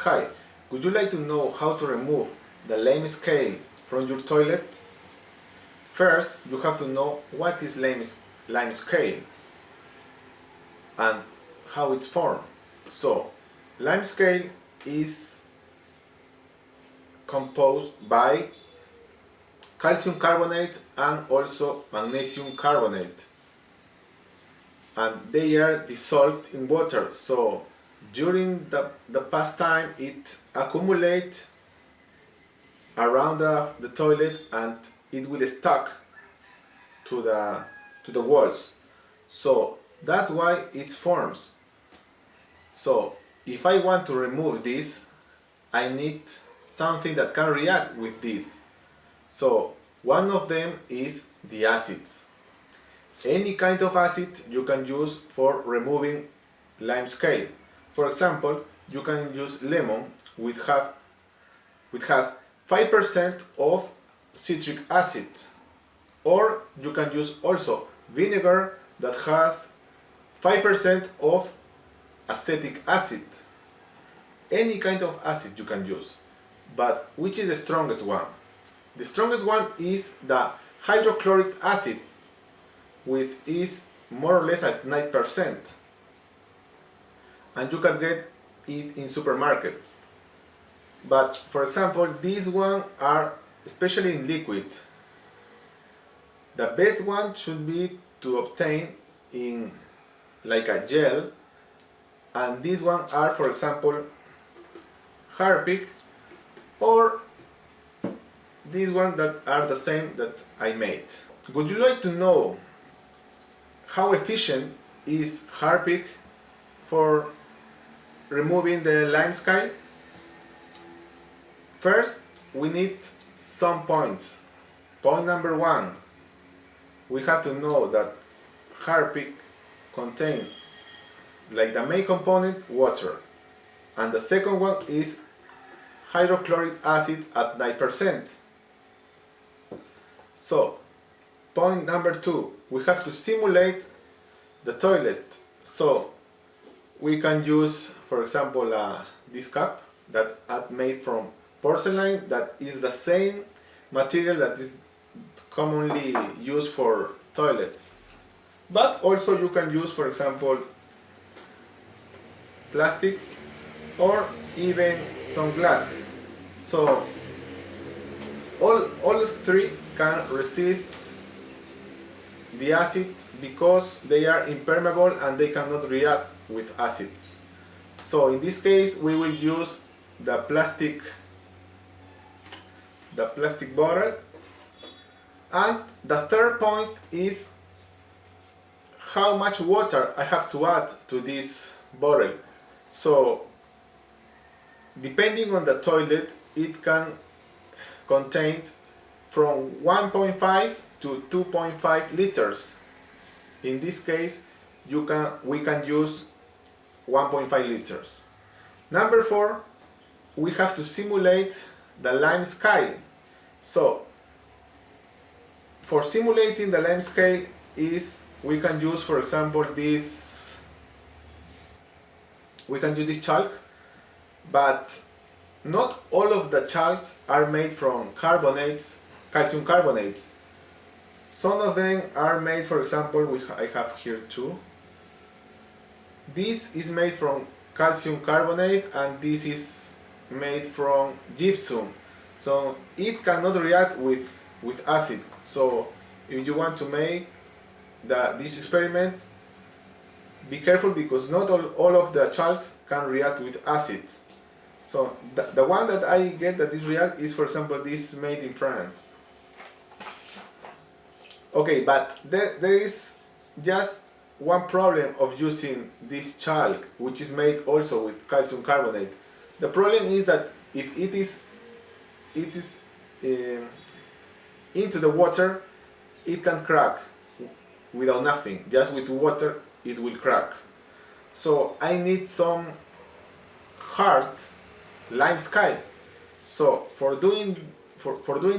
Hi, would you like to know how to remove the Limescale from your toilet? First, you have to know what is limescale and how it's formed. So, limescale is composed by calcium carbonate and also magnesium carbonate, and they are dissolved in water. So during the past time it accumulates around the toilet and it will stuck to the walls. So that's why it forms. So if I want to remove this, I need something that can react with this. So one of them is the acids. Any kind of acid you can use for removing limescale. For example, you can use lemon which has 5% of citric acid, or you can use also vinegar that has 5% of acetic acid. Any kind of acid you can use, but which is the strongest one? The strongest one is the hydrochloric acid, which is more or less at 9%, and you can get it in supermarkets. But for example, these ones are especially in liquid. The best one should be to obtain in like a gel, and these ones are, for example, harpic, or these ones that are the same that I made. Would you like to know how efficient is harpic for removing the limescale? First, we need some points. Point number one, we have to know that harpic contains, like the main component, water, and the second one is hydrochloric acid at 9%. So point number two, we have to simulate the toilet. So we can use, for example, this cup that are made from porcelain, that is the same material that is commonly used for toilets. But also you can use, for example, plastics or even some glass. So all three can resist the acid because they are impermeable and they cannot react with acids. So in this case we will use the plastic bottle. And the third point is how much water I have to add to this bottle. So depending on the toilet, it can contain from 1.5 to 2.5 liters. In this case, we can use 1.5 liters. Number four, we have to simulate the limescale. So for simulating the limescale we can use, for example, this chalk, but not all of the chalks are made from carbonates, calcium carbonates. Some of them are made, for example, I have here two. This is made from calcium carbonate and this is made from gypsum. So it cannot react with acid. So if you want to make this experiment, be careful because not all of the chalks can react with acids. So the one that I get that is react is, for example, this is made in France. Okay, but there is just one problem of using this chalk, which is made also with calcium carbonate. The problem is that if it is into the water, it can crack without nothing. Just with water it will crack. So I need some hard limescale. So for doing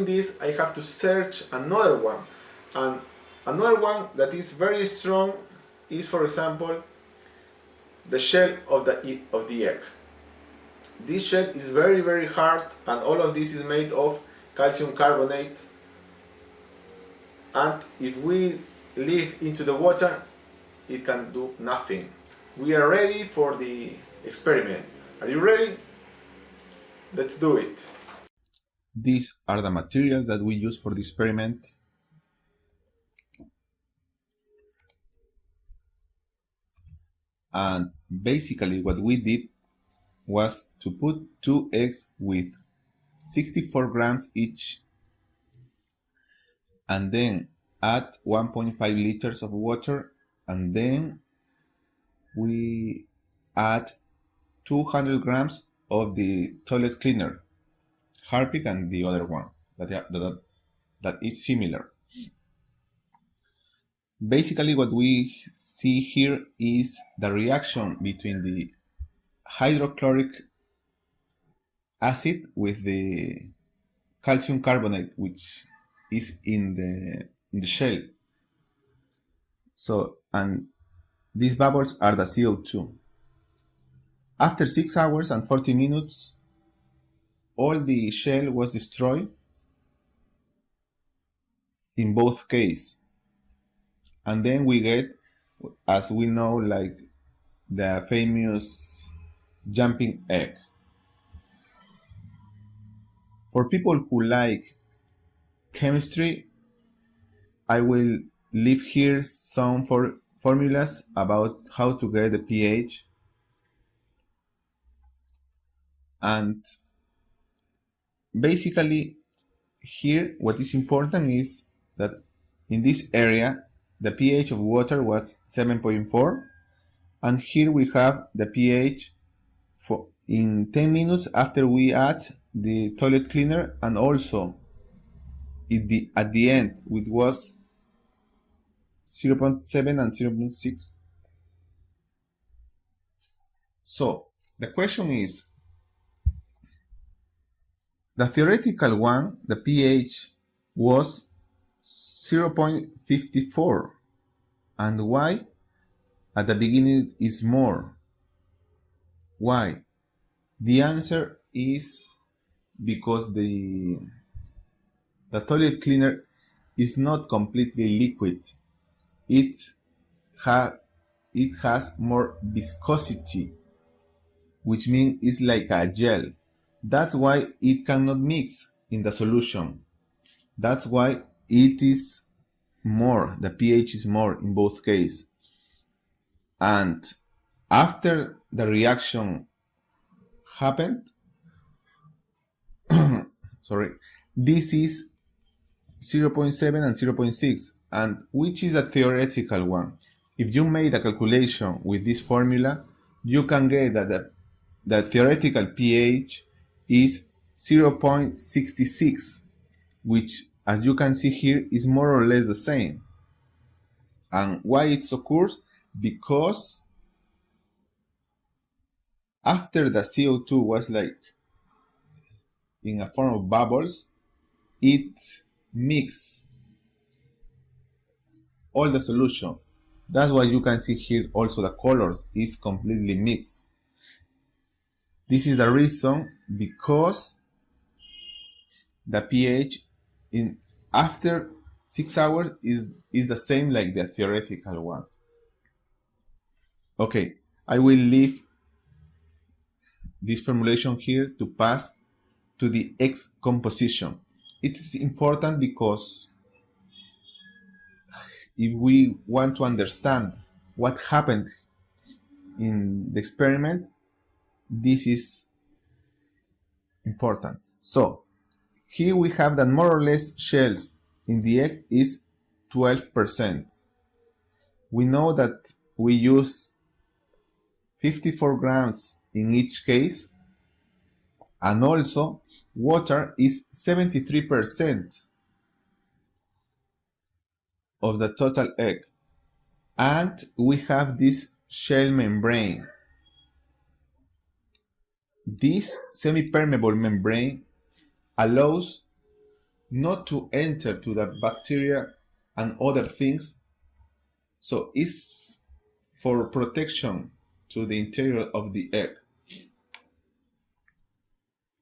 this, I have to search another one, and another one that is very strong is, for example, the shell of the egg. This shell is very hard, and all of this is made of calcium carbonate, and if we leave into the water, it can do nothing. We are ready for the experiment. Are you ready? Let's do it. These are the materials that we use for the experiment. And basically what we did was to put 2 eggs with 64 grams each, and then add 1.5 liters of water, and then we add 200 grams of the toilet cleaner, harpic, and the other one that is similar. Basically what we see here is the reaction between the hydrochloric acid with the calcium carbonate, which is in the shell. So, and these bubbles are the CO2. After 6 hours and 40 minutes, all the shell was destroyed in both cases. And then we get, as we know, like the famous jumping egg. For people who like chemistry, I will leave here some formulas about how to get the pH. And basically here what is important is that in this area the pH of water was 7.4, and here we have the pH for in 10 minutes after we add the toilet cleaner, and also at the end it was 0.7 and 0.6. So the question is, the theoretical one, the pH was 0.54, and why at the beginning is more? Why? The answer is because the toilet cleaner is not completely liquid. It has more viscosity, which means it's like a gel. That's why it cannot mix in the solution. That's why it is more, the pH is more in both cases. And after the reaction happened, sorry, this is 0.7 and 0.6, and which is a theoretical one. If you made a calculation with this formula, you can get that the theoretical pH is 0.66, which, as you can see here, is more or less the same. And why it occurs? Because after the CO2 was like in a form of bubbles, it mixed all the solution. That's why you can see here also the colors is completely mixed. This is the reason, because the pH in after 6 hours is the same like the theoretical one. Okay, I will leave this formulation here to pass to the X composition. It is important because if we want to understand what happened in the experiment, this is important. So here we have that more or less shells in the egg is 12%. We know that we use 54 grams in each case, and also water is 73% of the total egg, and we have this shell membrane. This semi-permeable membrane allows not to enter to the bacteria and other things, so it's for protection to the interior of the egg.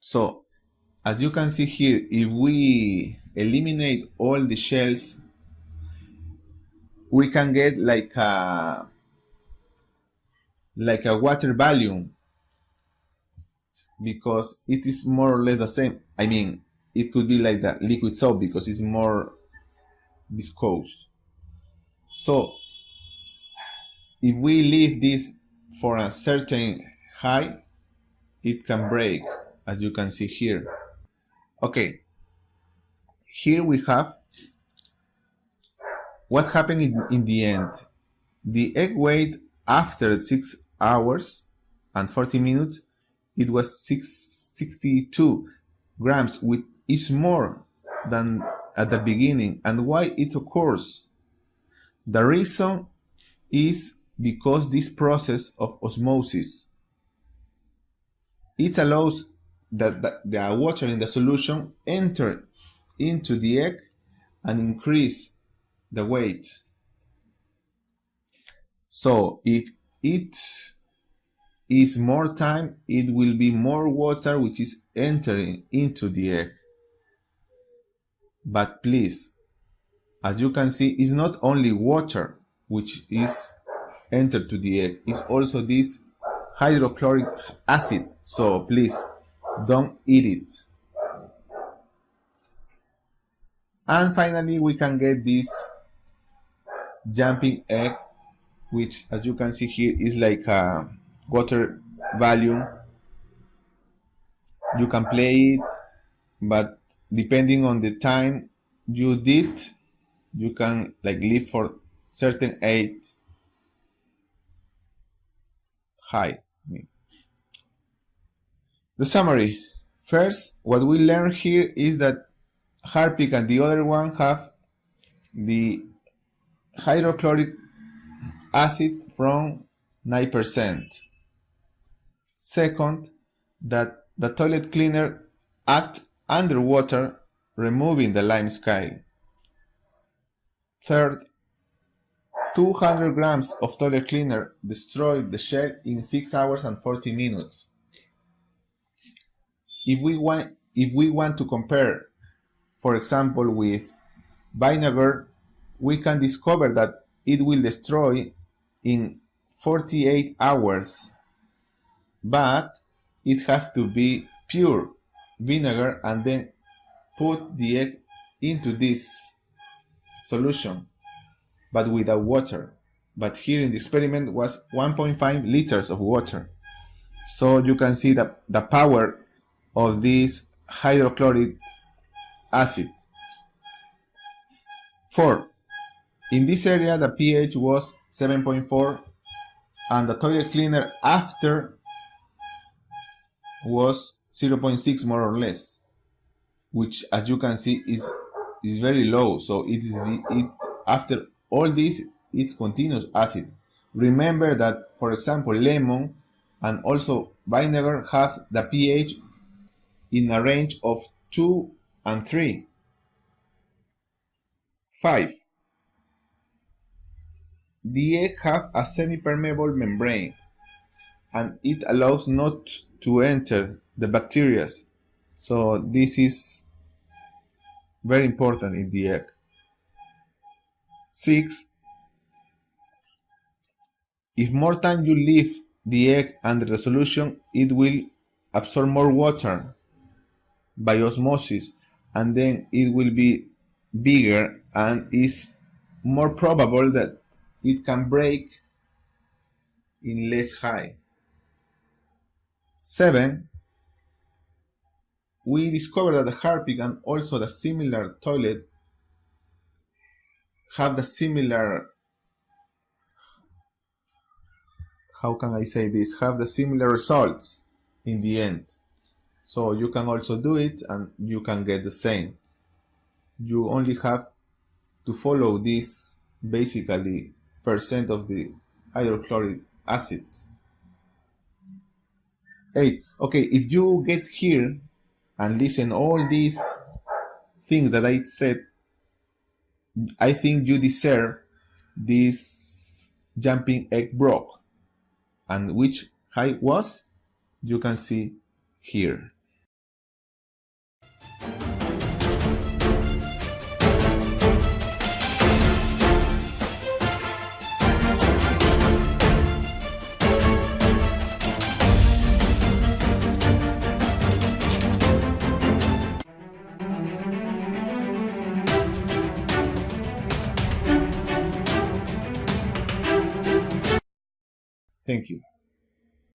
So as you can see here, if we eliminate all the shells, we can get like a water volume, because it is more or less the same. I mean, it could be like the liquid soap because it's more viscose. So if we leave this for a certain height, it can break, as you can see here. Okay, here we have what happened in the end. The egg weight after 6 hours and 40 minutes, it was 62 grams, which is more than at the beginning. And why it occurs? The reason is because this process of osmosis, it allows that the water in the solution enter into the egg and increase the weight. So if it is more time, it will be more water which is entering into the egg. But please, as you can see, it's not only water which is entered to the egg, it's also this hydrochloric acid. So please don't eat it. And finally, we can get this jumping egg, which, as you can see here, is like a water volume. You can play it, but depending on the time you did, you can like live for certain height. The summary. First, what we learn here is that harpic and the other one have the hydrochloric acid from 9%. Second, that the toilet cleaner acts underwater, removing the limescale. Third, 200 grams of toilet cleaner destroyed the shell in 6 hours and 40 minutes. If we want to compare, for example, with vinegar, we can discover that it will destroy in 48 hours, but it has to be pure vinegar and then put the egg into this solution, but without water. But here in the experiment was 1.5 liters of water. So you can see the power of this hydrochloric acid. 4. In this area, the pH was 7.4, and the toilet cleaner after was 0.6 more or less, which, as you can see, is very low. So after all this, it's continuous acid. Remember that, for example, lemon and also vinegar have the pH in a range of 2 and 3. 5. The egg have a semi-permeable membrane, and it allows not to enter the bacteria. So this is very important in the egg. 6. If more time you leave the egg under the solution, it will absorb more water by osmosis, and then it will be bigger, and is more probable that it can break in less high. 7. We discovered that the harpic and also the similar toilet have the similar, how can I say this, have the similar results in the end. So you can also do it and you can get the same. You only have to follow this basically percent of the hydrochloric acid. 8. Okay, if you get here and listen all these things that I said, I think you deserve this jumping egg broke. And which height was, you can see here. Thank you.